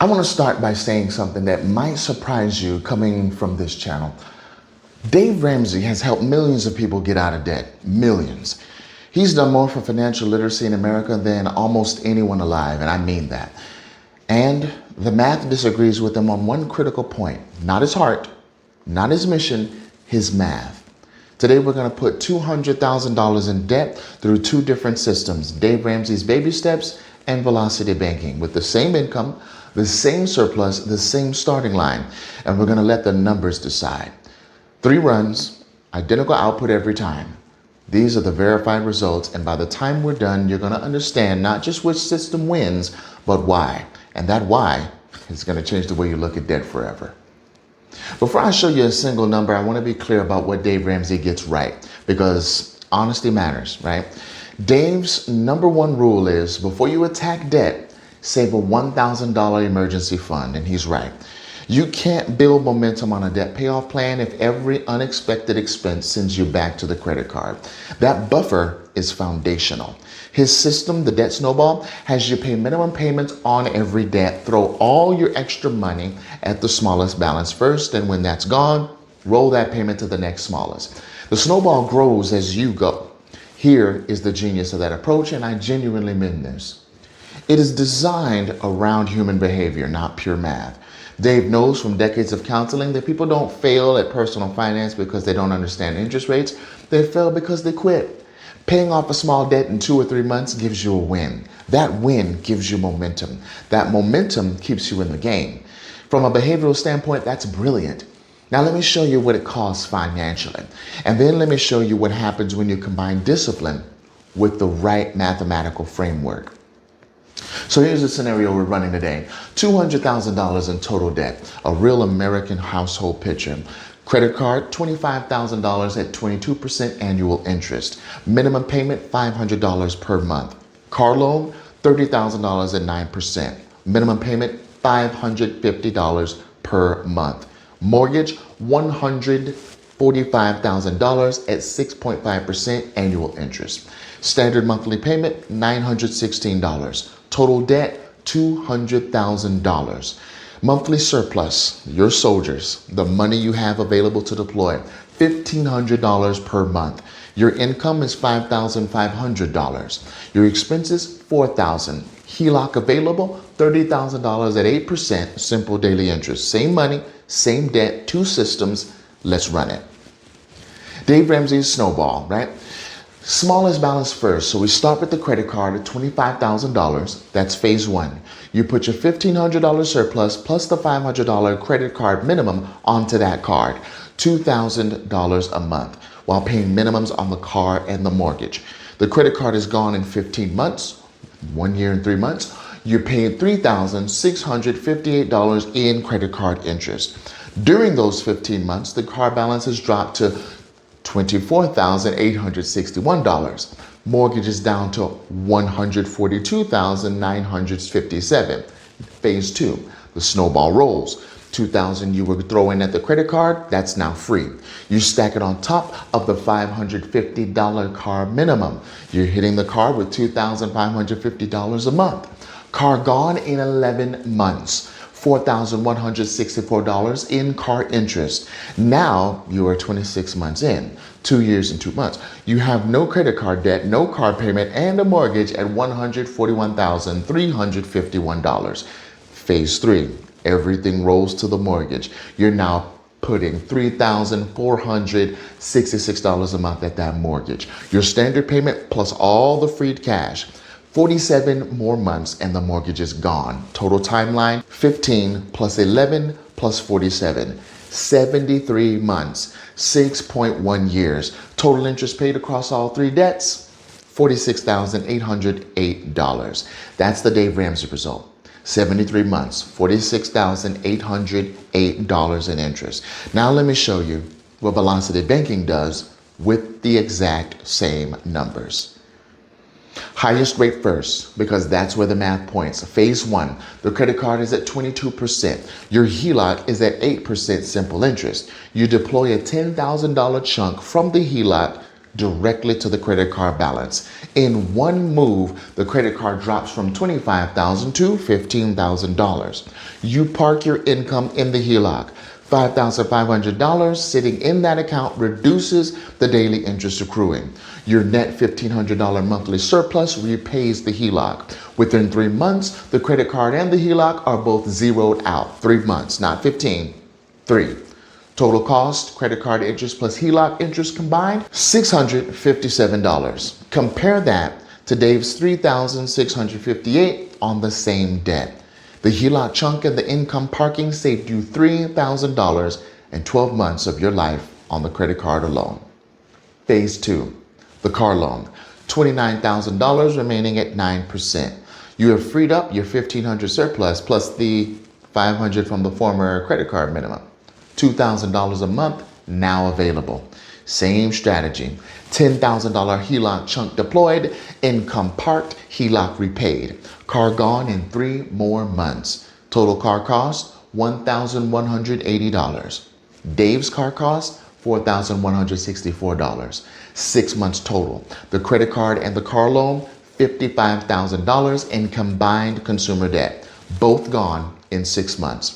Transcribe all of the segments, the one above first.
I want to start by saying something that might surprise you coming from this channel. Dave Ramsey has helped millions of people get out of debt. Millions. He's done more for financial literacy in America than almost anyone alive, and I mean that. And the math disagrees with him on one critical point. Not his heart, not his mission, his math. Today we're going to put $200,000 in debt through two different systems, Dave Ramsey's baby steps and velocity banking, with the same income, the same surplus, the same starting line. And we're going to let the numbers decide. 3 runs, identical output every time. These are the verified results, and by the time we're done, you're going to understand not just which system wins, but why. And that why is going to change the way you look at debt forever. Before I show you a single number, I want to be clear about what Dave Ramsey gets right, because honesty matters, right? Dave's number one rule is, before you attack debt, save a $1,000 emergency fund, and he's right. You can't build momentum on a debt payoff plan if every unexpected expense sends you back to the credit card. That buffer is foundational. His system, the debt snowball, has you pay minimum payments on every debt, throw all your extra money at the smallest balance first, and when that's gone, roll that payment to the next smallest. The snowball grows as you go. Here is the genius of that approach, and I genuinely mean this. It is designed around human behavior, not pure math. Dave knows from decades of counseling that people don't fail at personal finance because they don't understand interest rates. They fail because they quit. Paying off a small debt in 2 or 3 months gives you a win. That win gives you momentum. That momentum keeps you in the game. From a behavioral standpoint, that's brilliant. Now let me show you what it costs financially. And then let me show you what happens when you combine discipline with the right mathematical framework. So here's the scenario we're running today. $200,000 in total debt, a real American household picture. Credit card, $25,000 at 22% annual interest. Minimum payment, $500 per month. Car loan, $30,000 at 9%. Minimum payment, $550 per month. Mortgage, $145,000 at 6.5% annual interest. Standard monthly payment, $916. Total debt, $200,000. Monthly surplus, your soldiers, the money you have available to deploy, $1,500 per month. Your income is $5,500. Your expenses, $4,000. HELOC available, $30,000 at 8%, simple daily interest. Same money, same debt, 2 systems. Let's run it. Dave Ramsey's snowball, right? Smallest balance first. So we start with the credit card at $25,000. That's phase 1. You put your $1,500 surplus plus the $500 credit card minimum onto that card. $2,000 a month while paying minimums on the car and the mortgage. The credit card is gone in 15 months, 1 year and 3 months. You're paying $3,658 in credit card interest. During those 15 months, the car balance has dropped to $24,861. Mortgage is down to $142,957. Phase 2, the snowball rolls. $2,000 you were throwing at the credit card, that's now free. You stack it on top of the $550 car minimum. You're hitting the car with $2,550 a month. Car gone in 11 months. $4,164 in car interest. Now you are 26 months in, 2 years and 2 months. You have no credit card debt, no car payment, and a mortgage at $141,351. Phase 3, everything rolls to the mortgage. You're now putting $3,466 a month at that mortgage. Your standard payment plus all the freed cash. 47 more months and the mortgage is gone. Total timeline, 15 plus 11 plus 47. 73 months, 6.1 years. Total interest paid across all 3 debts, $46,808. That's the Dave Ramsey result. 73 months, $46,808 in interest. Now let me show you what velocity banking does with the exact same numbers. Highest rate first, because that's where the math points. Phase 1, the credit card is at 22%. Your HELOC is at 8% simple interest. You deploy a $10,000 chunk from the HELOC directly to the credit card balance. In one move, the credit card drops from $25,000 to $15,000. You park your income in the HELOC. $5,500 sitting in that account reduces the daily interest accruing. Your net $1,500 monthly surplus repays the HELOC. Within 3 months, the credit card and the HELOC are both zeroed out. 3 months, not 15, 3. Total cost, credit card interest plus HELOC interest combined, $657. Compare that to Dave's $3,658 on the same debt. The HELOC chunk and the income parking saved you $3,000 and 12 months of your life on the credit card alone. Phase 2, the car loan, $29,000 remaining at 9%. You have freed up your $1,500 surplus plus the $500 from the former credit card minimum. $2,000 a month now available. Same strategy. $10,000 HELOC chunk deployed, income parked, HELOC repaid. Car gone in 3 more months. Total car cost, $1,180. Dave's car cost, $4,164. 6 months total. The credit card and the car loan, $55,000 in combined consumer debt. Both gone in 6 months.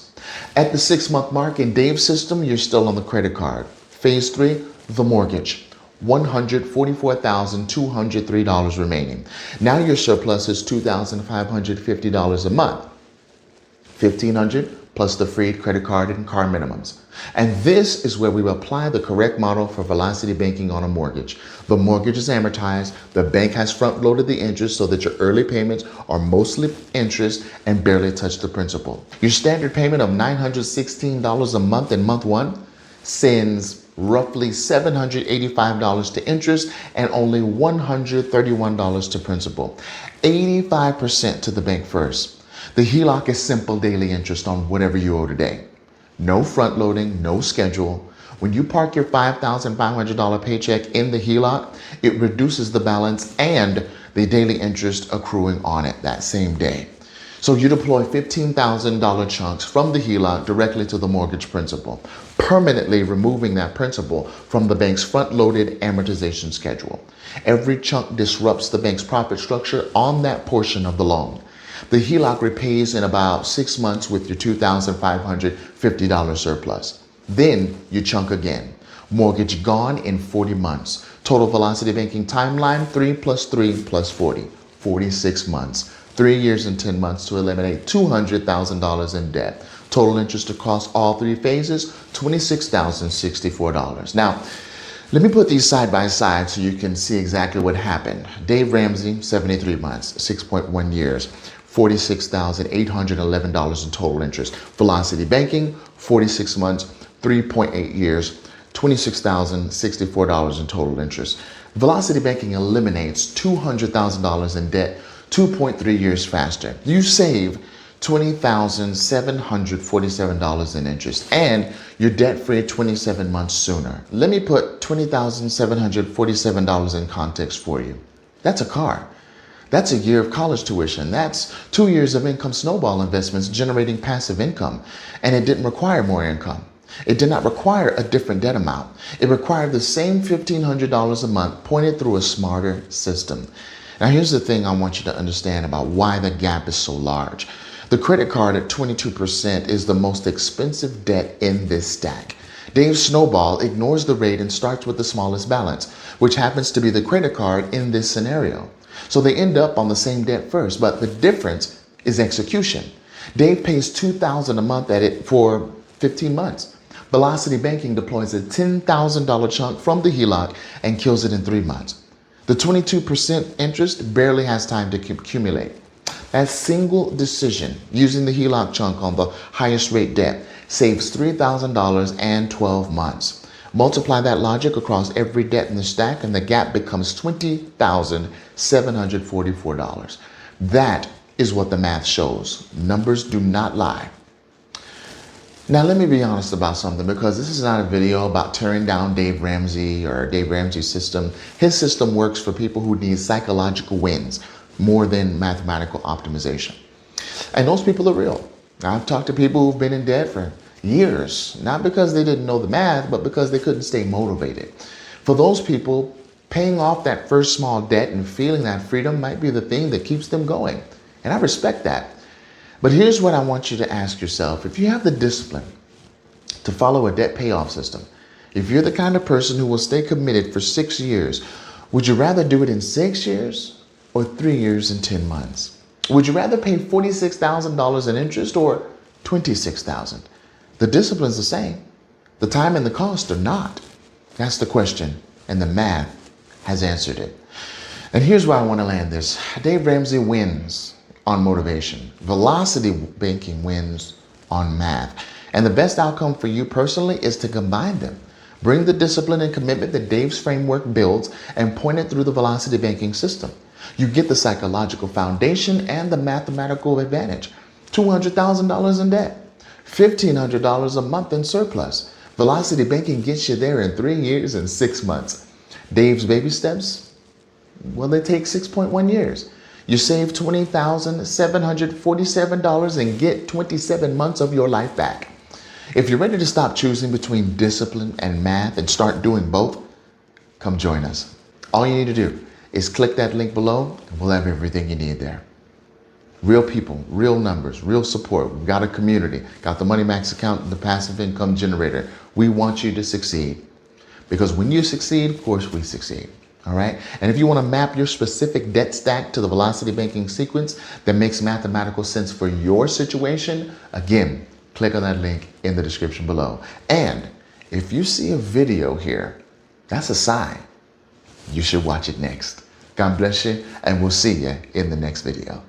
At the 6-month mark in Dave's system, you're still on the credit card. Phase 3, the mortgage. $144,203 remaining. Now your surplus is $2,550 a month. $1,500 plus the freed credit card and car minimums. And this is where we apply the correct model for velocity banking on a mortgage. The mortgage is amortized. The bank has front-loaded the interest so that your early payments are mostly interest and barely touch the principal. Your standard payment of $916 a month in month 1 sends roughly $785 to interest and only $131 to principal. 85% to the bank first. The HELOC is simple daily interest on whatever you owe today. No front loading, no schedule. When you park your $5,500 paycheck in the HELOC, it reduces the balance and the daily interest accruing on it that same day. So you deploy $15,000 chunks from the HELOC directly to the mortgage principal, permanently removing that principal from the bank's front-loaded amortization schedule. Every chunk disrupts the bank's profit structure on that portion of the loan. The HELOC repays in about 6 months with your $2,550 surplus. Then you chunk again. Mortgage gone in 40 months. Total velocity banking timeline, 3 plus 3 plus 40, 46 months. 3 years and 10 months to eliminate $200,000 in debt. Total interest across all 3 phases, $26,064. Now, let me put these side by side so you can see exactly what happened. Dave Ramsey, 73 months, 6.1 years, $46,811 in total interest. Velocity banking, 46 months, 3.8 years, $26,064 in total interest. Velocity banking eliminates $200,000 in debt 2.3 years faster. You save $20,747 in interest and you're debt-free 27 months sooner. Let me put $20,747 in context for you. That's a car. That's a year of college tuition. That's 2 years of income snowball investments generating passive income. And it didn't require more income. It did not require a different debt amount. It required the same $1,500 a month pointed through a smarter system. Now, here's the thing I want you to understand about why the gap is so large. The credit card at 22% is the most expensive debt in this stack. Dave's snowball ignores the rate and starts with the smallest balance, which happens to be the credit card in this scenario. So they end up on the same debt first, but the difference is execution. Dave pays $2,000 a month at it for 15 months. Velocity Banking deploys a $10,000 chunk from the HELOC and kills it in 3 months. The 22% interest barely has time to accumulate. That single decision, using the HELOC chunk on the highest rate debt, saves $3,000 and 12 months. Multiply that logic across every debt in the stack and the gap becomes $20,744. That is what the math shows. Numbers do not lie. Now, let me be honest about something, because this is not a video about tearing down Dave Ramsey or Dave Ramsey's system. His system works for people who need psychological wins more than mathematical optimization. And those people are real. I've talked to people who've been in debt for years, not because they didn't know the math, but because they couldn't stay motivated. For those people, Paying off that first small debt and feeling that freedom might be the thing that keeps them going. And I respect that. But here's what I want you to ask yourself. If you have the discipline to follow a debt payoff system, if you're the kind of person who will stay committed for 6 years, would you rather do it in 6 years or 3 years and 10 months? Would you rather pay $46,000 in interest or $26,000? The discipline's the same. The time and the cost are not. That's the question, and the math has answered it. And here's where I want to land this. Dave Ramsey wins on motivation. Velocity banking wins on math. And the best outcome for you personally is to combine them. Bring the discipline and commitment that Dave's framework builds and point it through the velocity banking system. You get the psychological foundation and the mathematical advantage. $200,000 in debt, $1,500 a month in surplus. Velocity banking gets you there in 3 years and 6 months. Dave's baby steps, well, they take 6.1 years. You save $20,747 and get 27 months of your life back. If you're ready to stop choosing between discipline and math and start doing both, come join us. All you need to do is click that link below and we'll have everything you need there. Real people, real numbers, real support. We've got a community, got the Money Max account and the passive income generator. We want you to succeed because when you succeed, of course, we succeed. All right. And if you want to map your specific debt stack to the velocity banking sequence that makes mathematical sense for your situation, again, click on that link in the description below. And if you see a video here, that's a sign. You should watch it next. God bless you, and we'll see you in the next video.